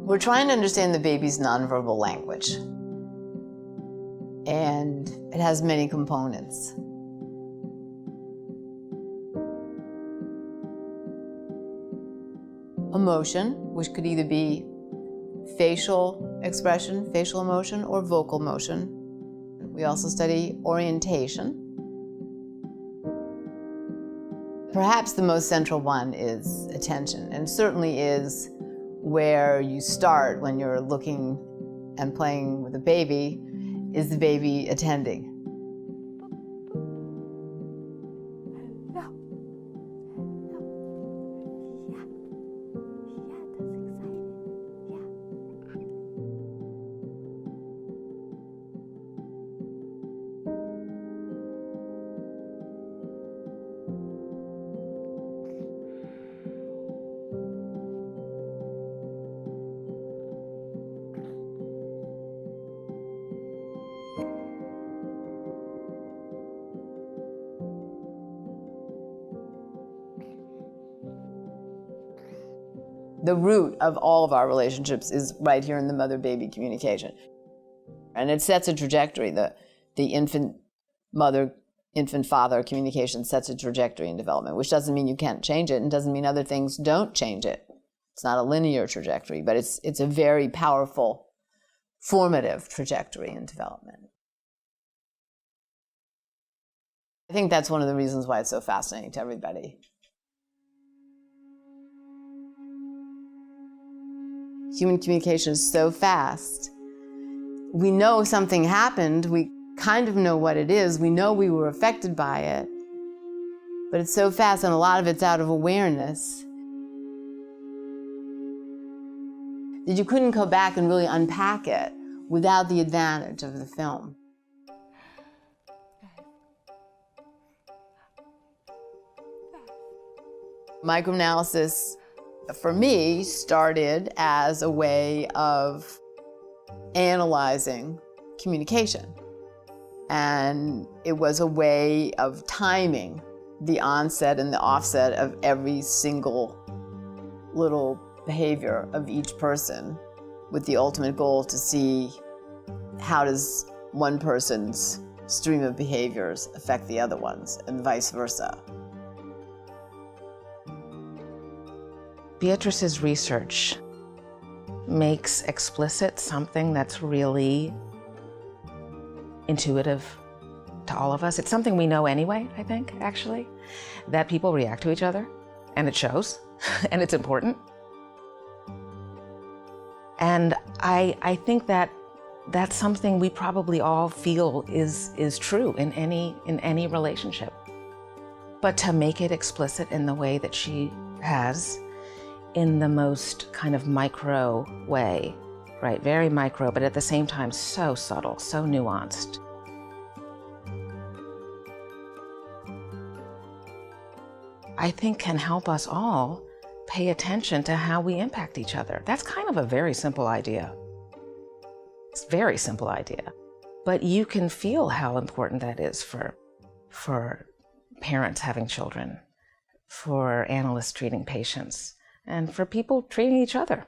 We're trying to understand the baby's nonverbal language, and it has many components. Emotion, which could either be facial expression, facial emotion, or vocal motion. We also study orientation. Perhaps the most central one is attention, and certainly is where you start when you're looking and playing with a baby, is the baby attending. The root of all of our relationships is right here in the mother-baby communication. And it sets a trajectory. The infant-mother, infant-father communication sets a trajectory in development, which doesn't mean you can't change it and doesn't mean other things don't change it. It's not a linear trajectory, but it's a very powerful, formative trajectory in development. I think that's one of the reasons why it's so fascinating to everybody. Human communication is so fast. We know something happened, we kind of know what it is, we know we were affected by it, but it's so fast and a lot of it's out of awareness that you couldn't go back and really unpack it without the advantage of the film. Microanalysis, for me, started as a way of analyzing communication. And it was a way of timing the onset and the offset of every single little behavior of each person, with the ultimate goal to see how does one person's stream of behaviors affect the other one's, and vice versa. Beatrice's research makes explicit something that's really intuitive to all of us. It's something we know anyway, I think, actually, that people react to each other, and it shows, and it's important. And I think that that's something we probably all feel is true in any relationship. But to make it explicit in the way that she has, in the most kind of micro way, right? Very micro, but at the same time so subtle, so nuanced. I think can help us all pay attention to how we impact each other. That's kind of a very simple idea. It's a very simple idea. But you can feel how important that is for parents having children, for analysts treating patients, and for people treating each other.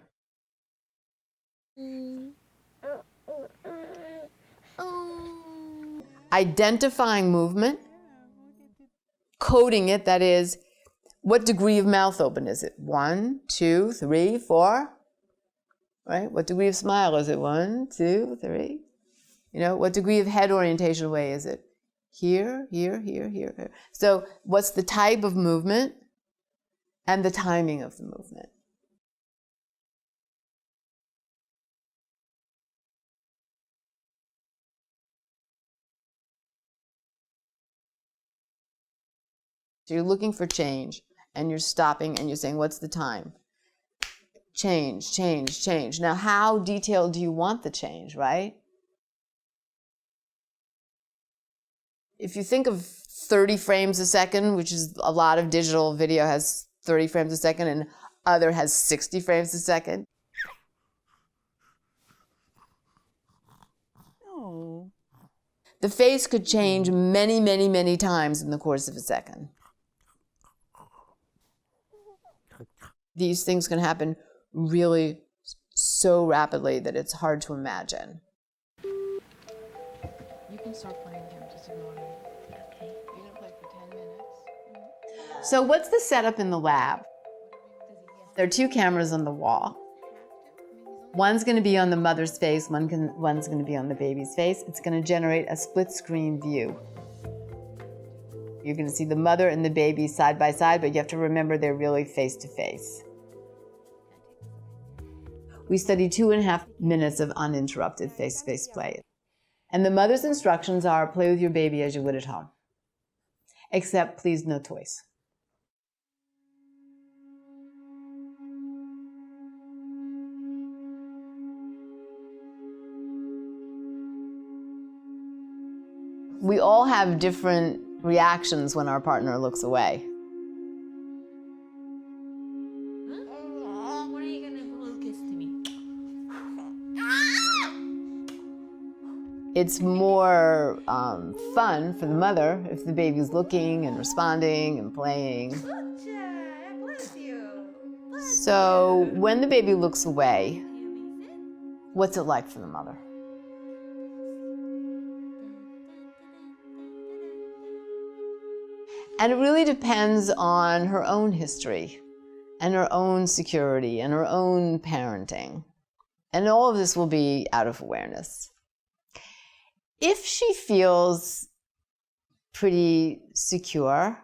Identifying movement, coding it, that is, what degree of mouth open is it? 1, 2, 3, 4? Right? What degree of smile is it? 1, 2, 3? You know, what degree of head orientation away is it? Here, here, here, here, here. So what's the type of movement and the timing of the movement? So you're looking for change, and you're stopping and you're saying, what's the time? Change, change, change. Now, how detailed do you want the change, right? If you think of 30 frames a second, which is a lot of digital video has 30 frames a second, and other has 60 frames a second. Oh. The face could change many, many, many times in the course of a second. These things can happen really so rapidly that it's hard to imagine. You can start playing him, just ignore me. Okay. You're gonna play for 10 minutes. So what's the setup in the lab? There are 2 cameras on the wall. One's going to be on the mother's face, one's going to be on the baby's face. It's going to generate a split screen view. You're going to see the mother and the baby side by side, but you have to remember they're really face to face. We study 2.5 minutes of uninterrupted face-to-face play. And the mother's instructions are play with your baby as you would at home. Except, please, no toys. We all have different reactions when our partner looks away. What are you gonna do? A little kiss to me. It's more fun for the mother if the baby's looking and responding and playing. Bless you. So when the baby looks away, what's it like for the mother? And it really depends on her own history and her own security and her own parenting. And all of this will be out of awareness. If she feels pretty secure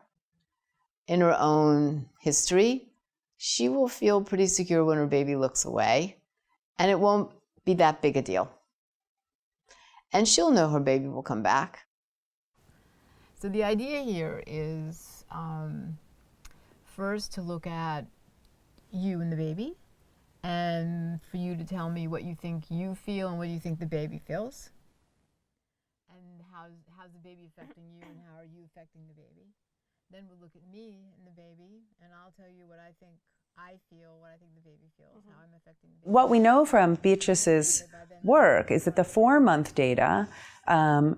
in her own history, she will feel pretty secure when her baby looks away, and it won't be that big a deal. And she'll know her baby will come back. So the idea here is first to look at you and the baby, and for you to tell me what you think you feel and what you think the baby feels. And how's the baby affecting you and how are you affecting the baby? Then we'll look at me and the baby, and I'll tell you what I think I feel, what I think the baby feels, how I'm affecting the baby. What we know from Beatrice's work is that the 4-month data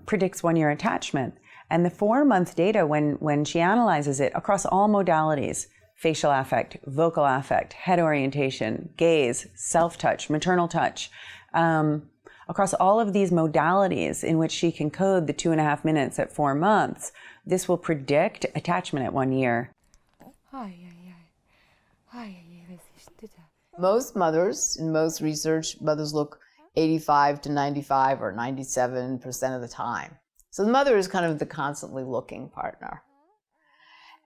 predicts 1-year attachment. And the 4-month data, when she analyzes it across all modalities, facial affect, vocal affect, head orientation, gaze, self-touch, maternal touch, across all of these modalities in which she can code the 2.5 minutes at 4 months, this will predict attachment at 1 year. Most mothers, in most research, mothers look 85 to 95 or 97% of the time. So the mother is kind of the constantly looking partner.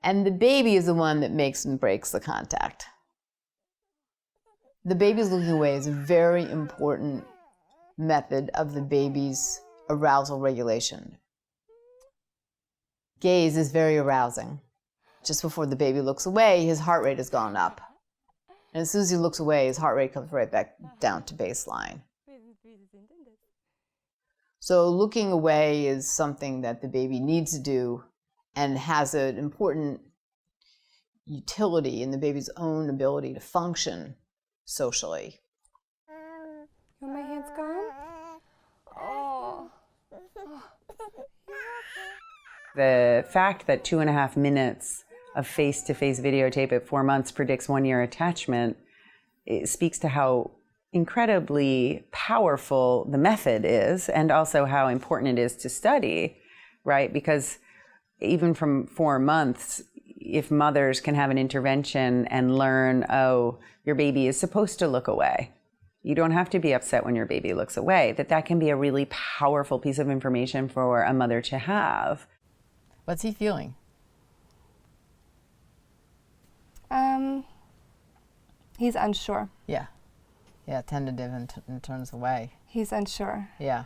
And the baby is the one that makes and breaks the contact. The baby's looking away is a very important method of the baby's arousal regulation. Gaze is very arousing. Just before the baby looks away, his heart rate has gone up. And as soon as he looks away, his heart rate comes right back down to baseline. So looking away is something that the baby needs to do and has an important utility in the baby's own ability to function socially. You want my hands gone? Oh. The fact that 2.5 minutes of face-to-face videotape at 4 months predicts 1-year attachment, it speaks to how incredibly powerful the method is, and also how important it is to study, right? Because even from 4 months, if mothers can have an intervention and learn, oh, your baby is supposed to look away. You don't have to be upset when your baby looks away, that can be a really powerful piece of information for a mother to have. What's he feeling? He's unsure. Yeah. Yeah, tentative and turns away. He's unsure. Yeah.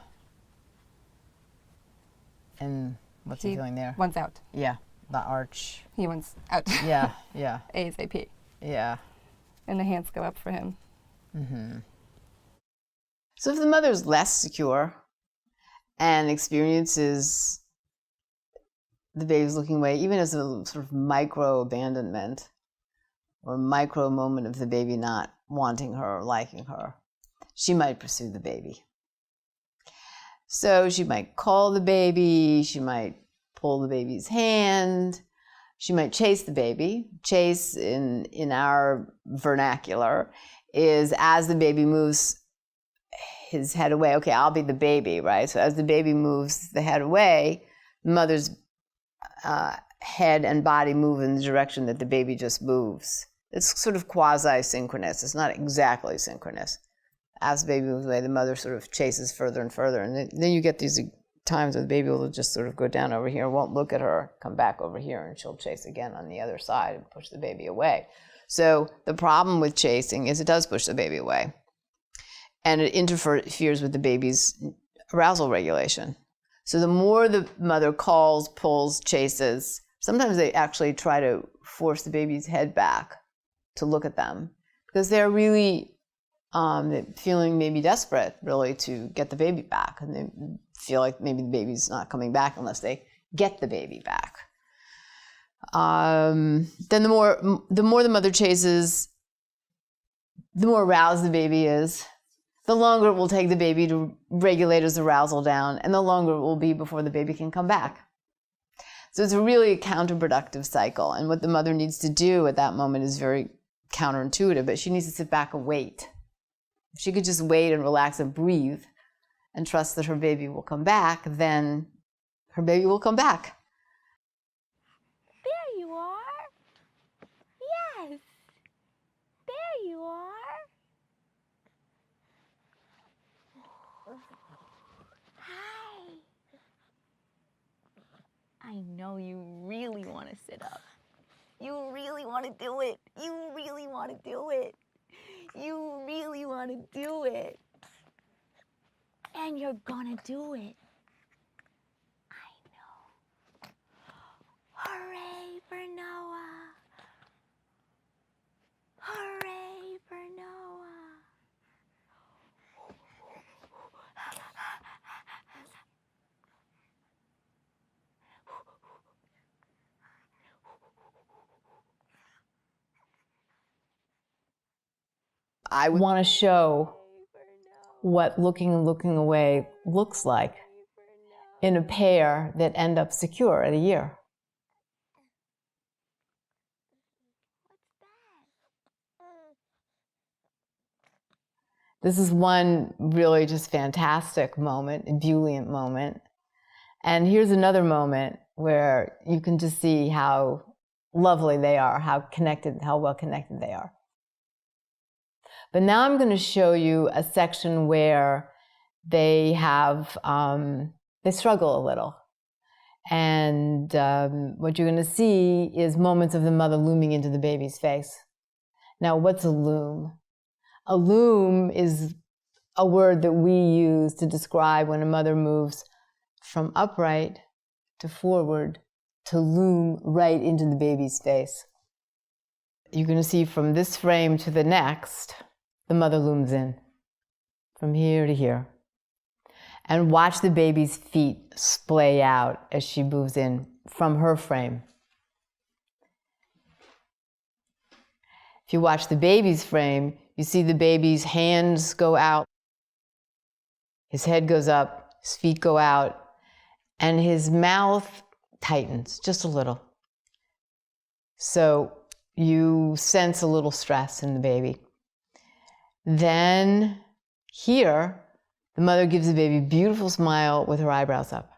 And what's he feeling there? Wants out. Yeah, the arch. He wants out. Yeah, yeah. ASAP. Yeah. And the hands go up for him. Mm-hmm. So if the mother's less secure and experiences the baby's looking away, even as a sort of micro abandonment or micro moment of the baby not wanting her or liking her, she might pursue the baby. So she might call the baby, she might pull the baby's hand, she might chase the baby. Chase in our vernacular is as the baby moves his head away, okay, I'll be the baby, right? So as the baby moves the head away, the mother's head and body move in the direction that the baby just moves. It's sort of quasi-synchronous. It's not exactly synchronous. As the baby moves away, the mother sort of chases further and further. And then you get these times where the baby will just sort of go down over here, won't look at her, come back over here, and she'll chase again on the other side and push the baby away. So the problem with chasing is it does push the baby away. And it interferes with the baby's arousal regulation. So the more the mother calls, pulls, chases, sometimes they actually try to force the baby's head back to look at them because they're really feeling maybe desperate, really, to get the baby back. And they feel like maybe the baby's not coming back unless they get the baby back. Then the more the mother chases, the more aroused the baby is, the longer it will take the baby to regulate his arousal down, and the longer it will be before the baby can come back. So it's really a counterproductive cycle. And what the mother needs to do at that moment is very counterintuitive, but she needs to sit back and wait. If she could just wait and relax and breathe and trust that her baby will come back, then her baby will come back. There you are. Yes. There you are. Hi. I know you really want to sit up. You really want to do it. You really want to do it. You really want to do it. And you're gonna do it. I know. Hooray for Noah. Hooray for Noah. I want to show what looking and looking away looks like in a pair that end up secure at a year. This is one really just fantastic moment, ebullient moment. And here's another moment where you can just see how lovely they are, how connected, how well connected they are. But now I'm going to show you a section where they have, they struggle a little. And what you're going to see is moments of the mother looming into the baby's face. Now, what's a loom? A loom is a word that we use to describe when a mother moves from upright to forward to loom right into the baby's face. You're going to see from this frame to the next, the mother looms in from here to here. And watch the baby's feet splay out as she moves in from her frame. If you watch the baby's frame, you see the baby's hands go out, his head goes up, his feet go out, and his mouth tightens just a little. So you sense a little stress in the baby. Then here, the mother gives the baby a beautiful smile with her eyebrows up.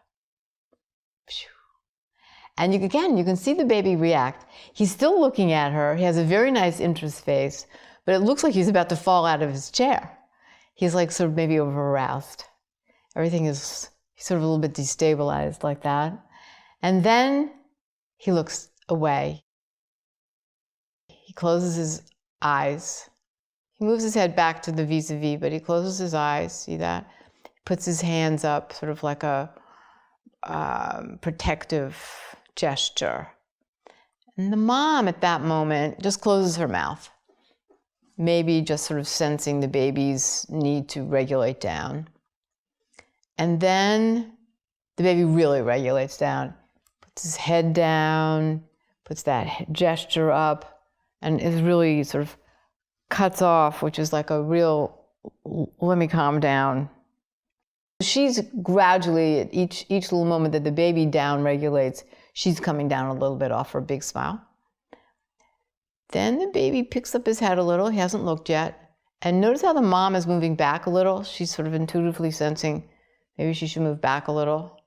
And you can see the baby react. He's still looking at her. He has a very nice interest face, but it looks like he's about to fall out of his chair. He's like sort of maybe over-aroused. Everything is sort of a little bit destabilized like that. And then he looks away. He closes his eyes. He moves his head back to the vis-a-vis, but he closes his eyes, see that? He puts his hands up, sort of like a protective gesture. And the mom at that moment just closes her mouth, maybe just sort of sensing the baby's need to regulate down. And then the baby really regulates down, puts his head down, puts that gesture up, and is really sort of cuts off, which is like a real, let me calm down. She's gradually, at each little moment that the baby down regulates, she's coming down a little bit off her big smile. Then the baby picks up his head a little, he hasn't looked yet, And notice how the mom is moving back a little. She's sort of intuitively sensing maybe she should move back a little.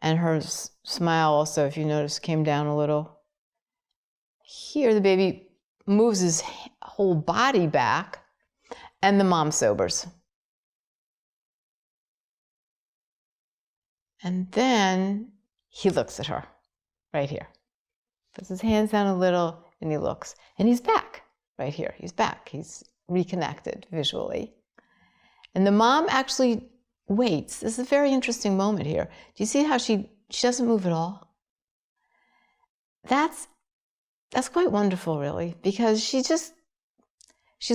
And her smile also, if you notice, came down a little. Here, the baby moves his whole body back, and the mom sobers. And then he looks at her, right here. Puts his hands down a little, and he looks. And he's back, right here. He's back. He's reconnected visually. And the mom actually waits. This is a very interesting moment here. Do you see how she doesn't move at all? That's quite wonderful, really, because she's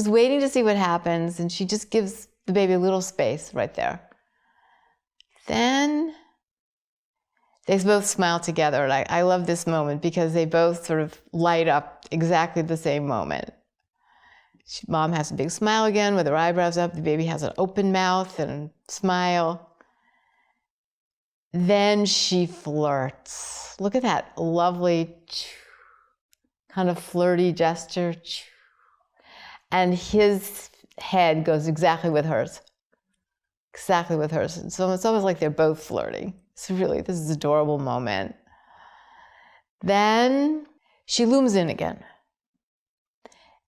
waiting to see what happens, and she just gives the baby a little space right there. Then they both smile together. And I love this moment because they both sort of light up exactly the same moment. Mom has a big smile again with her eyebrows up. The baby has an open mouth and a smile. Then she flirts. Look at that lovely kind of flirty gesture. And his head goes exactly with hers. Exactly with hers. So it's almost like they're both flirting. So really, this is an adorable moment. Then she looms in again.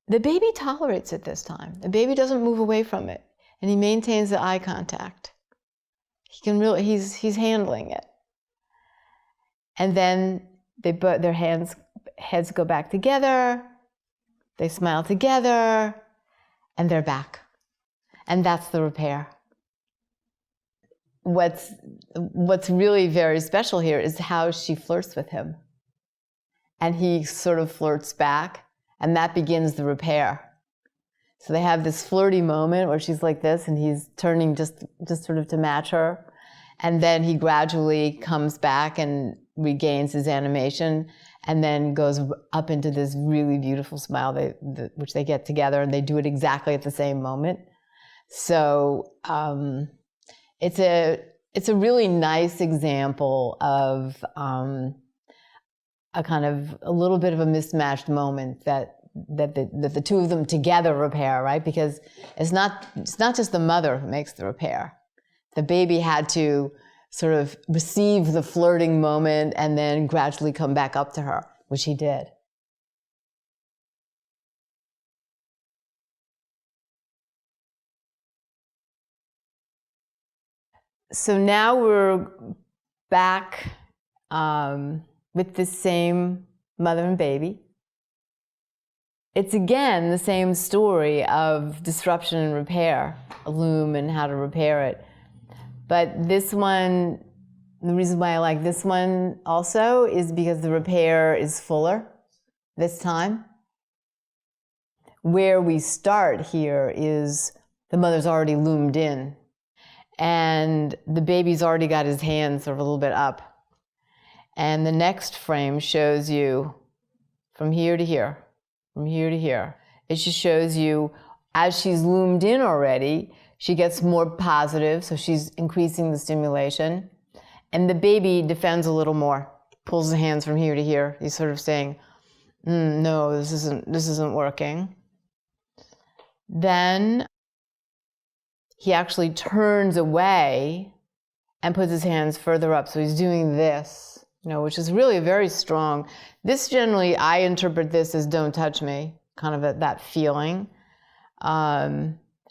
The baby tolerates it this time. The baby doesn't move away from it, and he maintains the eye contact. He's handling it. And then their heads go back together. They smile together, and they're back. And that's the repair. What's really very special here is how she flirts with him. And he sort of flirts back, and that begins the repair. So they have this flirty moment where she's like this, and he's turning just sort of to match her. And then he gradually comes back and regains his animation, and then goes up into this really beautiful smile which they get together, and they do it exactly at the same moment. So it's a really nice example of a kind of a little bit of a mismatched moment that the two of them together repair, right? Because it's not just the mother who makes the repair. The baby had to sort of receive the flirting moment and then gradually come back up to her, which he did. So now we're back with the same mother and baby. It's again the same story of disruption and repair, a loom and how to repair it. But this one, the reason why I like this one also is because the repair is fuller this time. Where we start here is the mother's already loomed in, and the baby's already got his hands sort of a little bit up. And the next frame shows you from here to here, from here to here. It just shows you, as she's loomed in already, she gets more positive, so she's increasing the stimulation. And the baby defends a little more, pulls the hands from here to here. He's sort of saying, no, this isn't working. Then he actually turns away and puts his hands further up. So he's doing this, which is really very strong. This generally, I interpret this as don't touch me, kind of that feeling.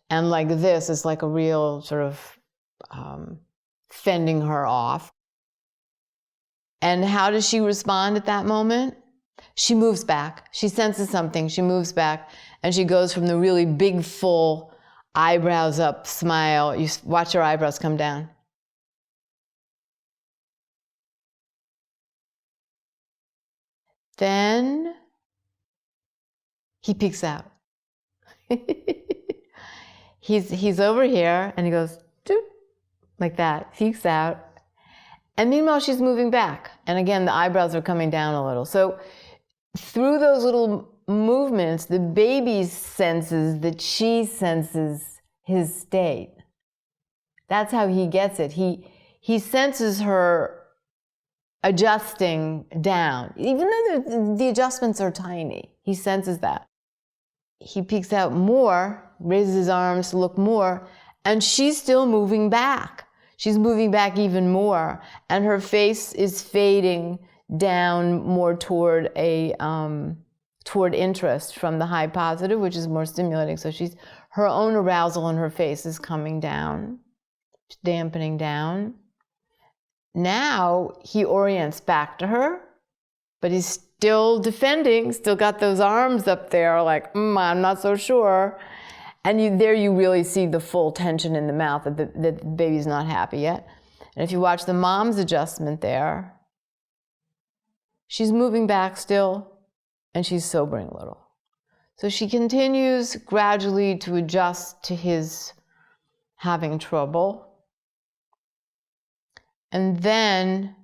And like this is like a real sort of fending her off. And how does she respond at that moment? She moves back. She senses something. She moves back, and she goes from the really big, full, eyebrows up smile. You watch her eyebrows come down. Then he peeks out. He's over here, and he goes, doop, like that, peeks out. And meanwhile, she's moving back. And again, the eyebrows are coming down a little. So through those little movements, the baby senses that she senses his state. That's how he gets it. He senses her adjusting down. Even though the adjustments are tiny, he senses that. he peeks out more, raises his arms to look more, and she's still moving back. She's moving back even more, and her face is fading down more toward toward interest from the high positive, which is more stimulating. So her own arousal in her face is coming down, dampening down. Now he orients back to her, but he's still defending, still got those arms up there like, I'm not so sure. And there you really see the full tension in the mouth that the baby's not happy yet. And if you watch the mom's adjustment there, she's moving back still, and she's sobering a little. So she continues gradually to adjust to his having trouble. And then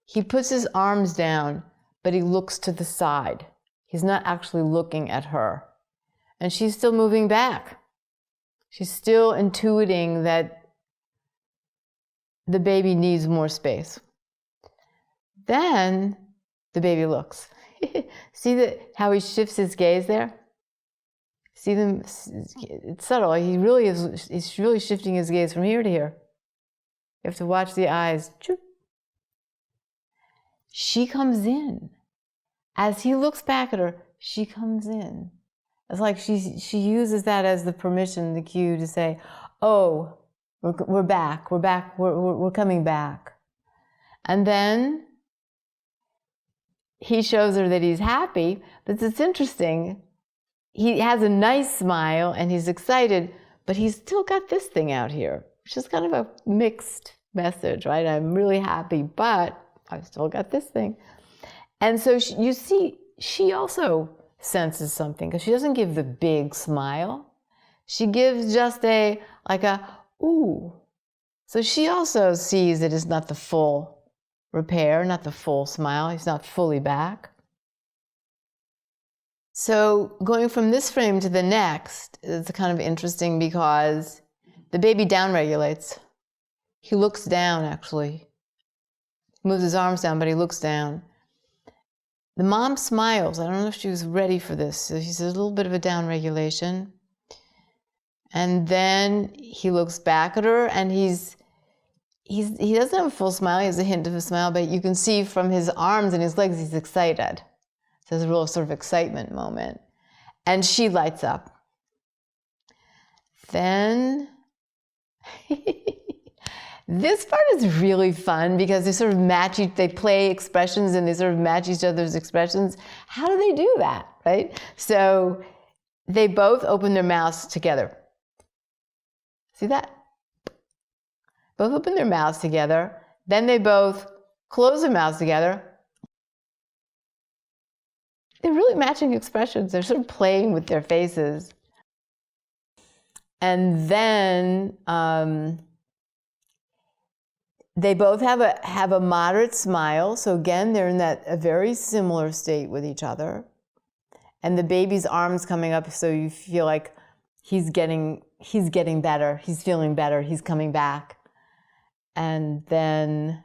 he puts his arms down, but he looks to the side. He's not actually looking at her. And she's still moving back. She's still intuiting that the baby needs more space. Then the baby looks. See how he shifts his gaze there? See them? It's subtle. He's really shifting his gaze from here to here. You have to watch the eyes. She comes in. As he looks back at her, she comes in. It's like she uses that as the permission, the cue to say, oh, we're back, we're coming back. And then he shows her that he's happy, but it's interesting. He has a nice smile and he's excited, but he's still got this thing out here, which is kind of a mixed message, right? I'm really happy, but I've still got this thing. And so you see, she also senses something, because she doesn't give the big smile. She gives just like a, ooh. So she also sees it is not the full repair, not the full smile. He's not fully back. So going from this frame to the next is kind of interesting, because the baby downregulates. He looks down, actually. He moves his arms down, but he looks down. The mom smiles. I don't know if she was ready for this. So she says a little bit of a downregulation. And then he looks back at her, and he doesn't have a full smile. He has a hint of a smile, but you can see from his arms and his legs, he's excited. So there's a real sort of excitement moment. And she lights up. Then this part is really fun, because they sort of they play expressions and they sort of match each other's expressions. How do they do that, right? So they both open their mouths together. See that? Both open their mouths together. Then they both close their mouths together. They're really matching expressions. They're sort of playing with their faces. And then they both have a moderate smile. So again, they're in a very similar state with each other. And the baby's arms coming up, so you feel like he's getting better. He's feeling better. He's coming back. And then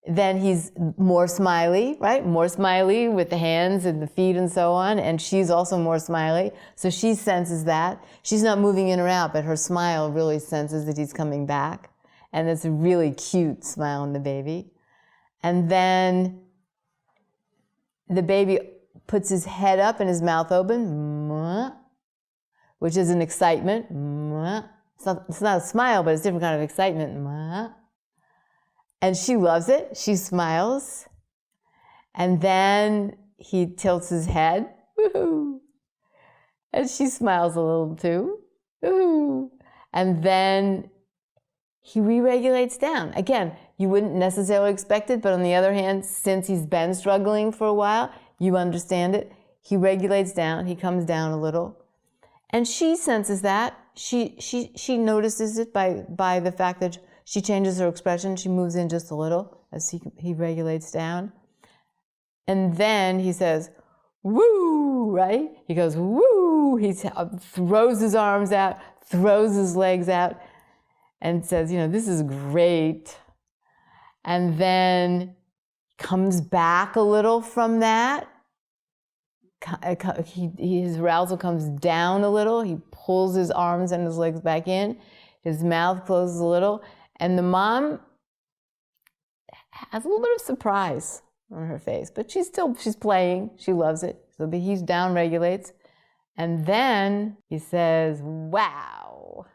he's more smiley, right? More smiley with the hands and the feet and so on. And she's also more smiley. So she senses that. She's not moving in or out, but her smile really senses that he's coming back. And it's a really cute smile in the baby. And then the baby puts his head up and his mouth open, which is an excitement. It's not a smile, but it's a different kind of excitement. And she loves it. She smiles. And then he tilts his head. Woo-hoo. And she smiles a little too. Woo-hoo. And then he re-regulates down. Again, you wouldn't necessarily expect it, but on the other hand, since he's been struggling for a while, you understand it. He regulates down. He comes down a little. And she senses that. She notices it by the fact that she changes her expression. She moves in just a little as he regulates down. And then he says, woo, right? He goes, woo. He throws his arms out, throws his legs out, and says, this is great. And then comes back a little from that. his arousal comes down a little. He pulls his arms and his legs back in. His mouth closes a little. And the mom has a little bit of surprise on her face, but she's playing. She loves it. So he's down regulates. And then he says, wow,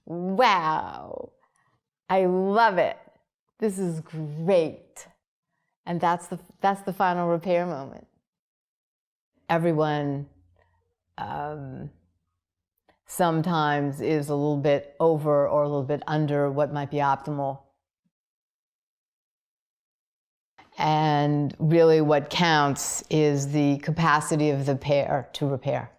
wow, I love it. This is great. And that's the final repair moment. Everyone sometimes is a little bit over or a little bit under what might be optimal. And really what counts is the capacity of the pair to repair.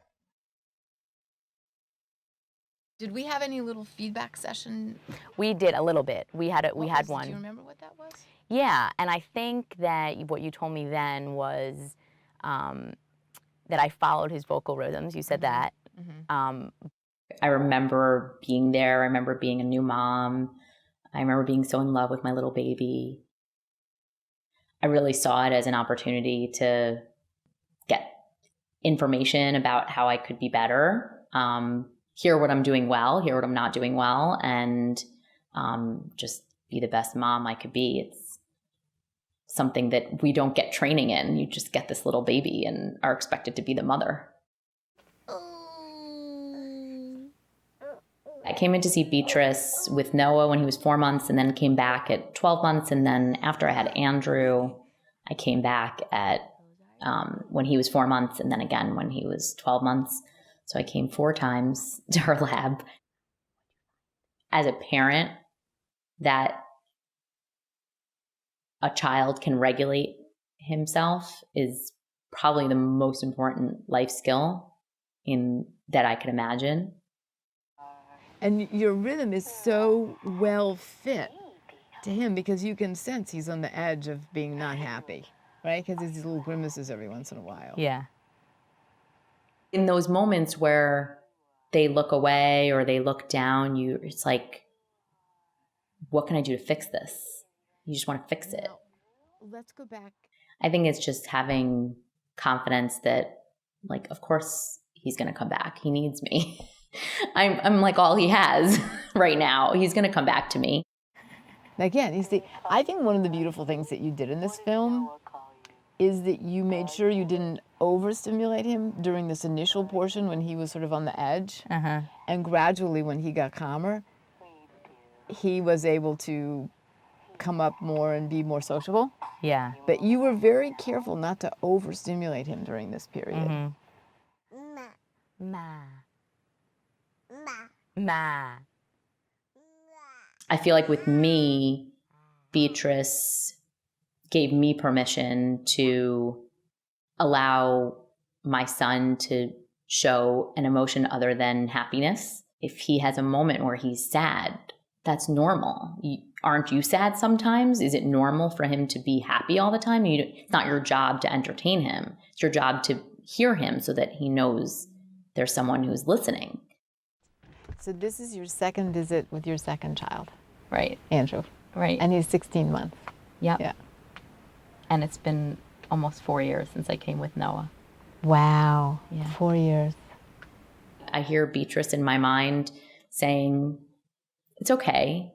Did we have any little feedback session? We did a little bit. We had one. Do you remember what that was? Yeah, and I think that what you told me then was that I followed his vocal rhythms. You said that. Mm-hmm. I remember being there. I remember being a new mom. I remember being so in love with my little baby. I really saw it as an opportunity to get information about how I could be better, hear what I'm doing well, hear what I'm not doing well, and just be the best mom I could be. It's something that we don't get training in. You just get this little baby and are expected to be the mother. I came in to see Beatrice with Noah when he was 4 months, and then came back at 12 months. And then after I had Andrew, I came back at when he was 4 months, and then again when he was 12 months. So I came 4 times to her lab. As a parent, that a child can regulate himself is probably the most important life skill that I could imagine. And your rhythm is so well fit to him because you can sense he's on the edge of being not happy, right? Because there's these little grimaces every once in a while. Yeah. In those moments where they look away or they look down, it's like, what can I do to fix this? You just want to fix it. Let's go back. I think it's just having confidence that, like, of course he's going to come back. He needs me. I'm like all he has right now. He's going to come back to me. Again, I think one of the beautiful things that you did in this film is that you made sure you didn't overstimulate him during this initial portion when he was sort of on the edge. Uh-huh. And gradually, when he got calmer, he was able to come up more and be more sociable. Yeah. But you were very careful not to overstimulate him during this period. Mm-hmm. Ma. Ma. I feel like with me, Beatrice gave me permission to allow my son to show an emotion other than happiness. If he has a moment where he's sad, that's normal. Aren't you sad sometimes? Is it normal for him to be happy all the time? It's not your job to entertain him. It's your job to hear him so that he knows there's someone who's listening. So this is your second visit with your second child, Right. Andrew. Right. And he's 16 months. Yep. Yeah. And it's been almost 4 years since I came with Noah. Wow. Yeah. 4 years. I hear Beatrice in my mind saying, it's okay.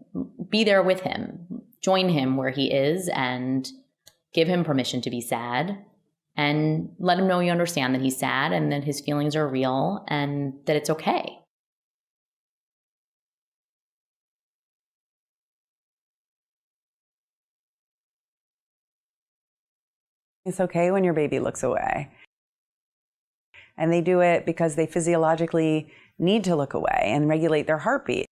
Be there with him. Join him where he is and give him permission to be sad and let him know you understand that he's sad and that his feelings are real and that it's okay. It's okay when your baby looks away. And they do it because they physiologically need to look away and regulate their heartbeat.